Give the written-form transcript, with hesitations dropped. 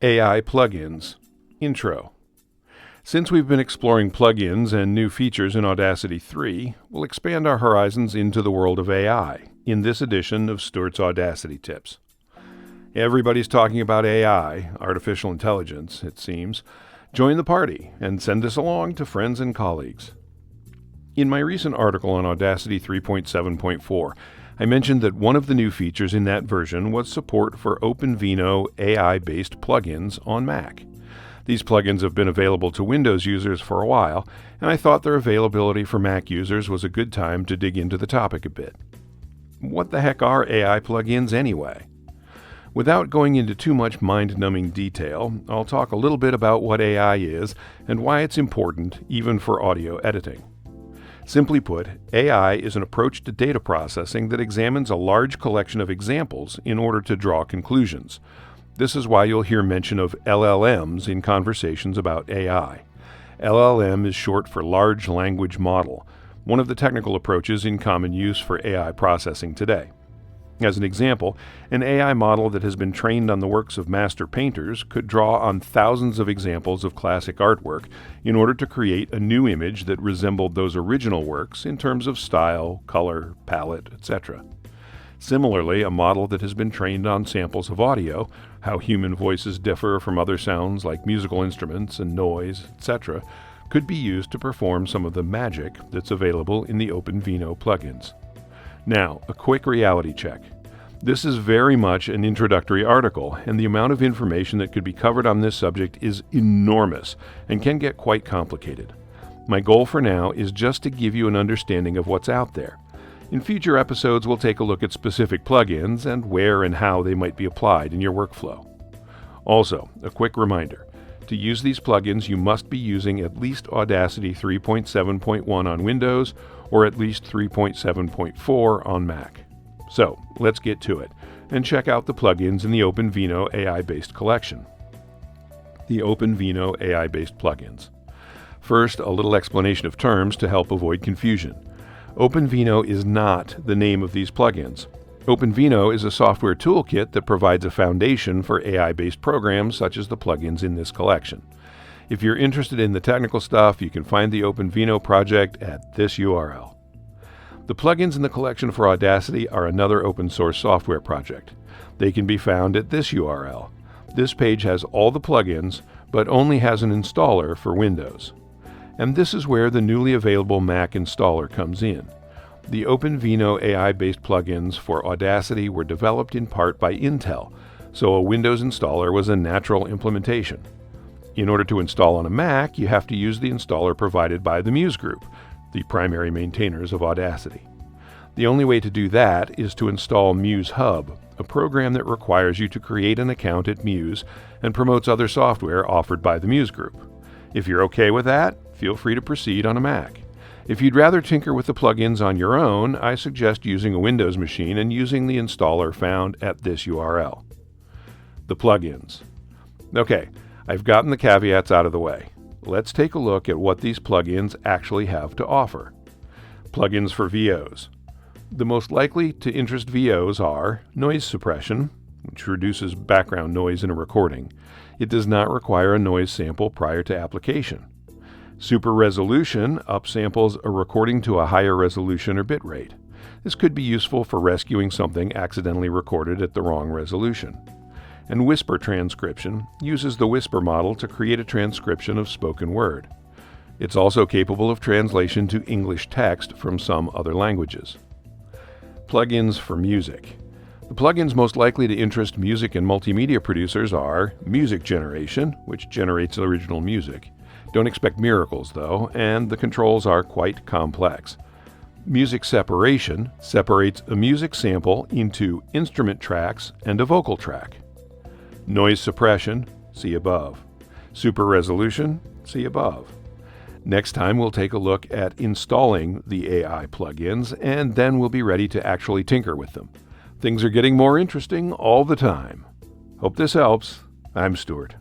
AI plugins. Intro. Since we've been exploring plugins and new features in Audacity 3, we'll expand our horizons into the world of AI in this edition of Stuart's Audacity Tips. Everybody's talking about AI, artificial intelligence, it seems. Join the party and send us along to friends and colleagues. In my recent article on Audacity 3.7.4, I mentioned that one of the new features in that version was support for OpenVino AI-based plugins on Mac. These plugins have been available to Windows users for a while, and I thought their availability for Mac users was a good time to dig into the topic a bit. What the heck are AI plugins anyway? Without going into too much mind-numbing detail, I'll talk a little bit about what AI is and why it's important even for audio editing. Simply put, AI is an approach to data processing that examines a large collection of examples in order to draw conclusions. This is why you'll hear mention of LLMs in conversations about AI. LLM is short for Large Language Model, one of the technical approaches in common use for AI processing today. As an example, an AI model that has been trained on the works of master painters could draw on thousands of examples of classic artwork in order to create a new image that resembled those original works in terms of style, color, palette, etc. Similarly, a model that has been trained on samples of audio, how human voices differ from other sounds like musical instruments and noise, etc., could be used to perform some of the magic that's available in the OpenVino plugins. Now, a quick reality check. This is very much an introductory article, and the amount of information that could be covered on this subject is enormous and can get quite complicated. My goal for now is just to give you an understanding of what's out there. In future episodes, we'll take a look at specific plugins and where and how they might be applied in your workflow. Also, a quick reminder. To use these plugins, you must be using at least Audacity 3.7.1 on Windows or at least 3.7.4 on Mac. So, let's get to it and check out the plugins in the OpenVino AI-based collection. The OpenVino AI-based plugins. First, a little explanation of terms to help avoid confusion. OpenVino is not the name of these plugins. OpenVino is a software toolkit that provides a foundation for AI-based programs such as the plugins in this collection. If you're interested in the technical stuff, you can find the OpenVino project at this URL. The plugins in the collection for Audacity are another open source software project. They can be found at this URL. This page has all the plugins, but only has an installer for Windows. And this is where the newly available Mac installer comes in. The OpenVino AI-based plugins for Audacity were developed in part by Intel, so a Windows installer was a natural implementation. In order to install on a Mac, you have to use the installer provided by the Muse Group, the primary maintainers of Audacity. The only way to do that is to install Muse Hub, a program that requires you to create an account at Muse and promotes other software offered by the Muse Group. If you're okay with that, feel free to proceed on a Mac. If you'd rather tinker with the plugins on your own, I suggest using a Windows machine and using the installer found at this URL. The plugins. Okay, I've gotten the caveats out of the way. Let's take a look at what these plugins actually have to offer. Plugins for VOs. The most likely to interest VOs are noise suppression, which reduces background noise in a recording. It does not require a noise sample prior to application. Super resolution upsamples a recording to a higher resolution or bit rate. This could be useful for rescuing something accidentally recorded at the wrong resolution. And whisper transcription uses the whisper model to create a transcription of spoken word. It's also capable of translation to English text from some other languages. Plugins for music. The plugins most likely to interest music and multimedia producers are music generation, which generates original music. Don't expect miracles, though, and the controls are quite complex. Music separation separates a music sample into instrument tracks and a vocal track. Noise suppression, see above. Super resolution, see above. Next time we'll take a look at installing the AI plugins, and then we'll be ready to actually tinker with them. Things are getting more interesting all the time. Hope this helps. I'm Stuart.